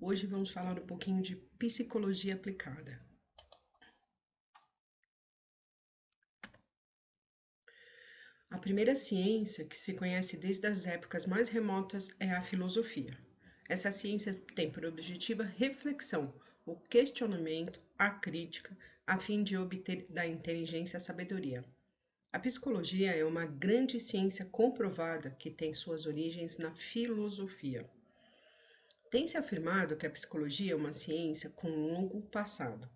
Hoje vamos falar um pouquinho de psicologia aplicada. A primeira ciência que se conhece desde as épocas mais remotas é a filosofia. Essa ciência tem por objetivo a reflexão, o questionamento, a crítica, a fim de obter da inteligência a sabedoria. A psicologia é uma grande ciência comprovada que tem suas origens na filosofia. Tem-se afirmado que a psicologia é uma ciência com um longo passado,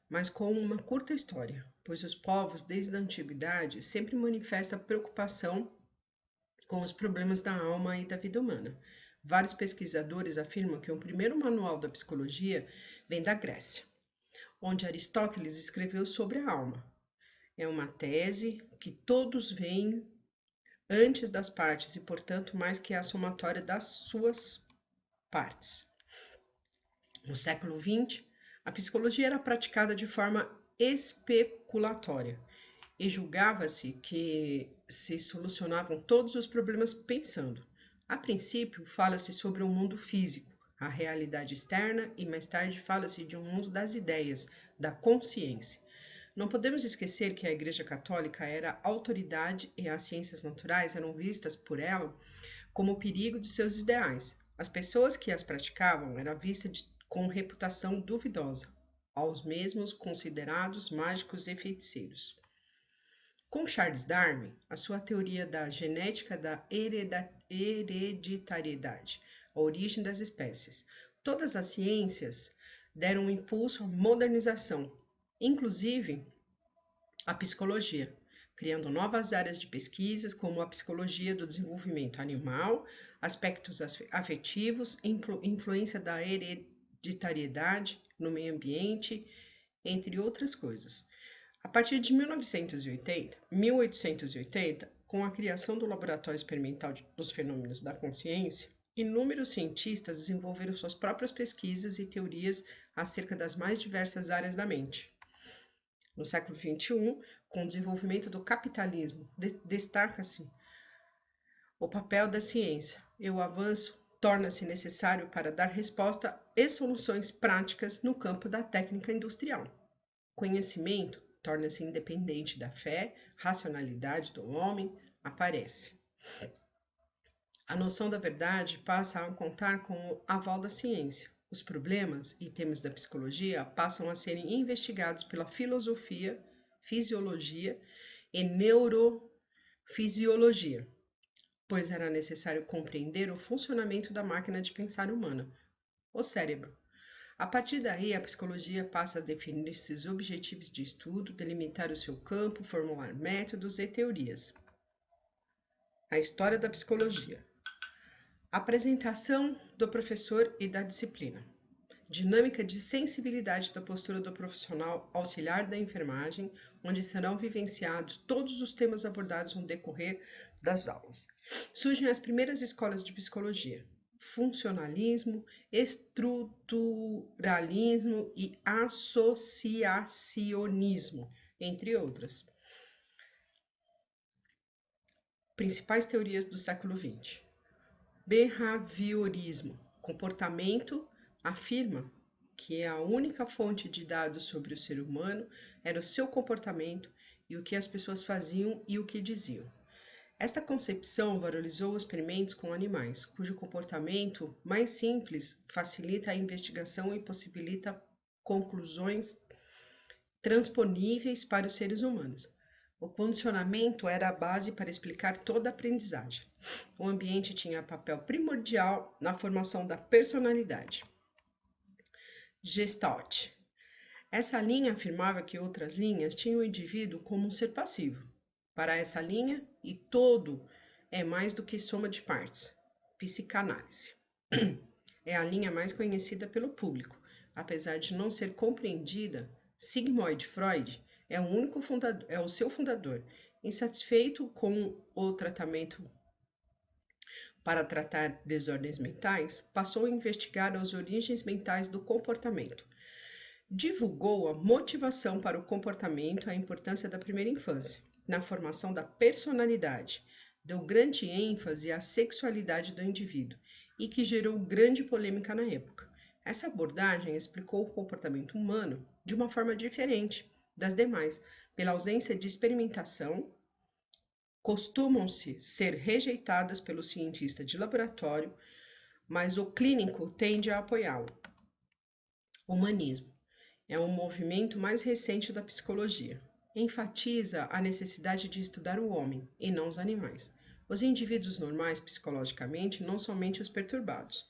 mas com uma curta história, pois os povos, desde a antiguidade, sempre manifestam preocupação com os problemas da alma e da vida humana. Vários pesquisadores afirmam que o primeiro manual da psicologia vem da Grécia, onde Aristóteles escreveu sobre a alma. É uma tese que todos veem antes das partes e, portanto, mais que a somatória das suas partes. No século XX, a psicologia era praticada de forma especulatória e julgava-se que se solucionavam todos os problemas pensando. A princípio, fala-se sobre o mundo físico, a realidade externa, e mais tarde fala-se de um mundo das ideias, da consciência. Não podemos esquecer que a Igreja Católica era autoridade e as ciências naturais eram vistas por ela como o perigo de seus ideais. As pessoas que as praticavam eram vistas com reputação duvidosa, aos mesmos considerados mágicos e feiticeiros. Com Charles Darwin, a sua teoria da genética da hereditariedade, a origem das espécies, todas as ciências deram um impulso à modernização, inclusive a psicologia, criando novas áreas de pesquisas como a psicologia do desenvolvimento animal, aspectos afetivos, influência da hereditariedade no meio ambiente, entre outras coisas. A partir de 1880, com a criação do Laboratório Experimental dos Fenômenos da Consciência, inúmeros cientistas desenvolveram suas próprias pesquisas e teorias acerca das mais diversas áreas da mente. No século XXI, com o desenvolvimento do capitalismo, destaca-se o papel da ciência e o avanço torna-se necessário para dar resposta e soluções práticas no campo da técnica industrial. Conhecimento torna-se independente da fé, racionalidade do homem aparece. A noção da verdade passa a contar com o aval da ciência. Os problemas e temas da psicologia passam a serem investigados pela filosofia, fisiologia e neurofisiologia, pois era necessário compreender o funcionamento da máquina de pensar humana, o cérebro. A partir daí, a psicologia passa a definir seus objetivos de estudo, delimitar o seu campo, formular métodos e teorias. A história da psicologia. Apresentação do professor e da disciplina. Dinâmica de sensibilidade da postura do profissional auxiliar da enfermagem, onde serão vivenciados todos os temas abordados no decorrer das aulas. Surgem as primeiras escolas de psicologia: funcionalismo, estruturalismo e associacionismo, entre outras. Principais teorias do século XX. Behaviorismo. Comportamento afirma que a única fonte de dados sobre o ser humano era o seu comportamento e o que as pessoas faziam e o que diziam. Esta concepção valorizou os experimentos com animais, cujo comportamento mais simples facilita a investigação e possibilita conclusões transponíveis para os seres humanos. O condicionamento era a base para explicar toda a aprendizagem. O ambiente tinha papel primordial na formação da personalidade. Gestalt. Essa linha afirmava que outras linhas tinham o indivíduo como um ser passivo. Para essa linha, e todo é mais do que soma de partes. Psicanálise. É a linha mais conhecida pelo público. Apesar de não ser compreendida, Sigmund Freud é o seu fundador. Insatisfeito com o tratamento para tratar desordens mentais, passou a investigar as origens mentais do comportamento. Divulgou a motivação para o comportamento e a importância da primeira infância na formação da personalidade. Deu grande ênfase à sexualidade do indivíduo e que gerou grande polêmica na época. Essa abordagem explicou o comportamento humano de uma forma diferente das demais, pela ausência de experimentação, costumam-se ser rejeitadas pelo cientista de laboratório, mas o clínico tende a apoiá-lo. Humanismo é um movimento mais recente da psicologia. Enfatiza a necessidade de estudar o homem e não os animais. Os indivíduos normais psicologicamente, não somente os perturbados.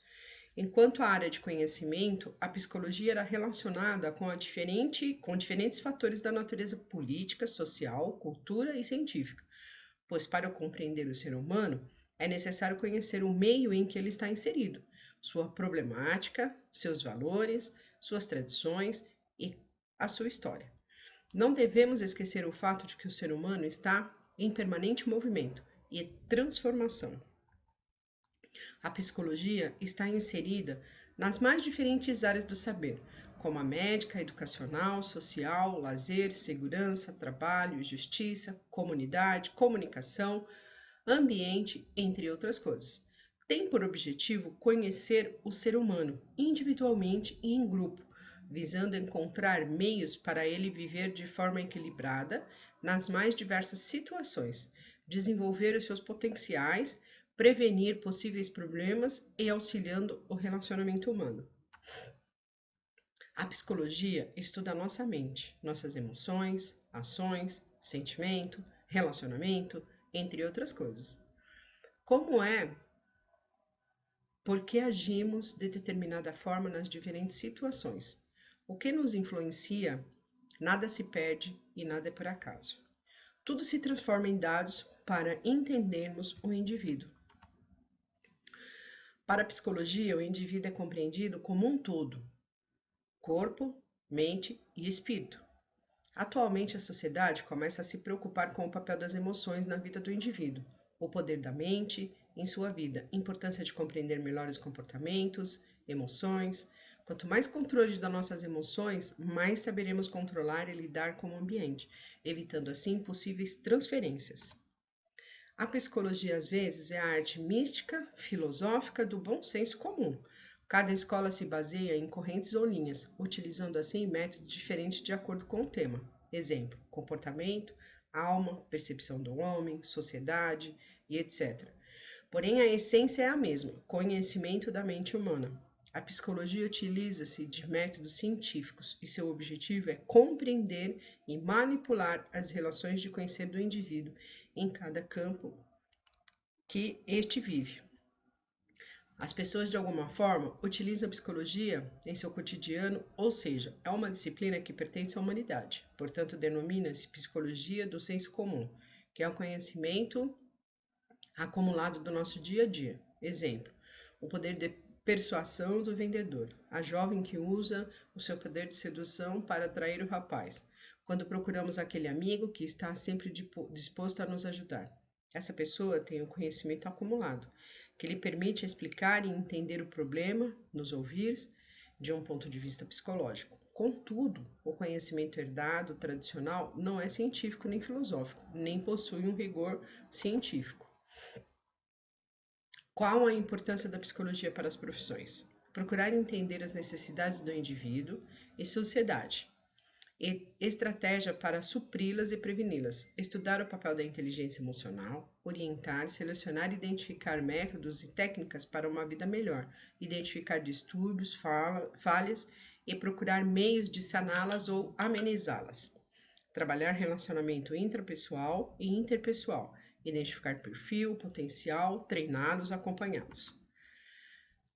Enquanto a área de conhecimento, a psicologia era relacionada com diferentes fatores da natureza política, social, cultura e científica, pois para compreender o ser humano é necessário conhecer o meio em que ele está inserido, sua problemática, seus valores, suas tradições e a sua história. Não devemos esquecer o fato de que o ser humano está em permanente movimento e transformação. A psicologia está inserida nas mais diferentes áreas do saber, como a médica, educacional, social, lazer, segurança, trabalho, justiça, comunidade, comunicação, ambiente, entre outras coisas. Tem por objetivo conhecer o ser humano individualmente e em grupo, visando encontrar meios para ele viver de forma equilibrada nas mais diversas situações, desenvolver os seus potenciais, prevenir possíveis problemas e auxiliando o relacionamento humano. A psicologia estuda a nossa mente, nossas emoções, ações, sentimento, relacionamento, entre outras coisas. Como é por que agimos de determinada forma nas diferentes situações? O que nos influencia, nada se perde e nada é por acaso. Tudo se transforma em dados para entendermos o indivíduo. Para a psicologia, o indivíduo é compreendido como um todo: corpo, mente e espírito. Atualmente, a sociedade começa a se preocupar com o papel das emoções na vida do indivíduo, o poder da mente em sua vida, importância de compreender melhor os comportamentos, emoções. Quanto mais controle das nossas emoções, mais saberemos controlar e lidar com o ambiente, evitando assim possíveis transferências. A psicologia, às vezes, é a arte mística, filosófica do bom senso comum. Cada escola se baseia em correntes ou linhas, utilizando assim métodos diferentes de acordo com o tema. Exemplo: comportamento, alma, percepção do homem, sociedade e etc. Porém, a essência é a mesma: conhecimento da mente humana. A psicologia utiliza-se de métodos científicos e seu objetivo é compreender e manipular as relações de conhecer do indivíduo em cada campo que este vive. As pessoas, de alguma forma, utilizam a psicologia em seu cotidiano, ou seja, é uma disciplina que pertence à humanidade. Portanto, denomina-se psicologia do senso comum, que é o conhecimento acumulado do nosso dia a dia. Exemplo: o poder de persuasão do vendedor, a jovem que usa o seu poder de sedução para atrair o rapaz, quando procuramos aquele amigo que está sempre disposto a nos ajudar. Essa pessoa tem o conhecimento acumulado, que lhe permite explicar e entender o problema, nos ouvir de um ponto de vista psicológico. Contudo, o conhecimento herdado tradicional não é científico nem filosófico, nem possui um rigor científico. Qual a importância da psicologia para as profissões? Procurar entender as necessidades do indivíduo e sociedade, e estratégia para supri-las e preveni-las, estudar o papel da inteligência emocional, orientar, selecionar e identificar métodos e técnicas para uma vida melhor, identificar distúrbios, falhas e procurar meios de saná-las ou amenizá-las. Trabalhar relacionamento intrapessoal e interpessoal, identificar perfil, potencial, treiná-los, acompanhá-los.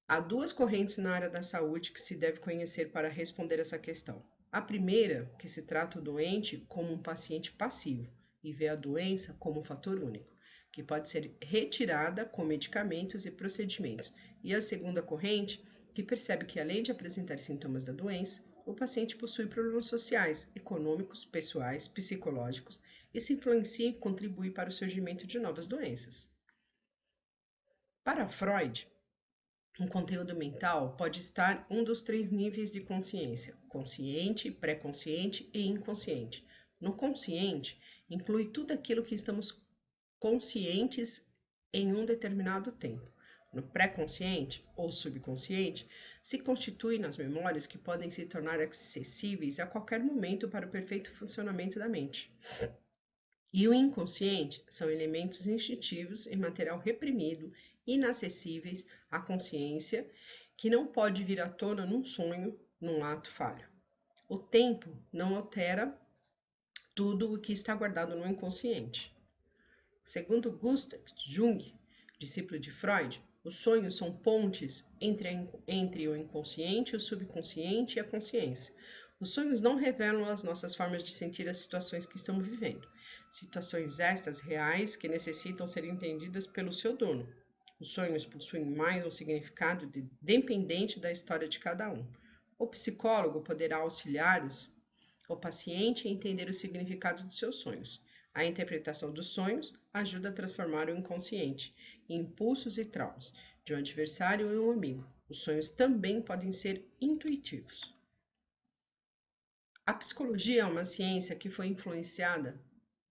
Há duas correntes na área da saúde que se deve conhecer para responder essa questão. A primeira, que se trata o doente como um paciente passivo e vê a doença como um fator único, que pode ser retirada com medicamentos e procedimentos. E a segunda corrente, que percebe que além de apresentar sintomas da doença, o paciente possui problemas sociais, econômicos, pessoais, psicológicos e se influencia e contribui para o surgimento de novas doenças. Para Freud, um conteúdo mental pode estar um dos 3 níveis de consciência: consciente, pré-consciente e inconsciente. No consciente, inclui tudo aquilo que estamos conscientes em um determinado tempo. no pré-consciente ou subconsciente, se constitui nas memórias que podem se tornar acessíveis a qualquer momento para o perfeito funcionamento da mente. E o inconsciente são elementos instintivos em material reprimido, inacessíveis à consciência, que não pode vir à tona num sonho, num ato falho. O tempo não altera tudo o que está guardado no inconsciente. Segundo Gustav Jung, discípulo de Freud, os sonhos são pontes entre o inconsciente, o subconsciente e a consciência. Os sonhos não revelam as nossas formas de sentir as situações que estamos vivendo. Situações estas reais que necessitam ser entendidas pelo seu dono. Os sonhos possuem mais um significado dependente da história de cada um. O psicólogo poderá auxiliar o paciente a entender o significado de seus sonhos. A interpretação dos sonhos ajuda a transformar o inconsciente em impulsos e traumas de um adversário ou um amigo. Os sonhos também podem ser intuitivos. A psicologia é uma ciência que foi influenciada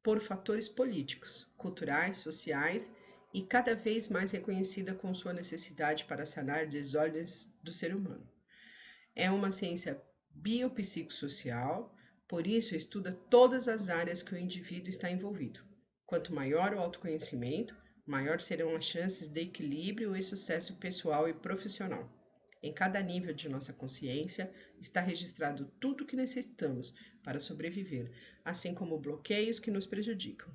por fatores políticos, culturais, sociais e cada vez mais reconhecida com sua necessidade para sanar desordens do ser humano. É uma ciência biopsicossocial, por isso estuda todas as áreas que o indivíduo está envolvido. Quanto maior o autoconhecimento, maior serão as chances de equilíbrio e sucesso pessoal e profissional. Em cada nível de nossa consciência está registrado tudo o que necessitamos para sobreviver, assim como bloqueios que nos prejudicam.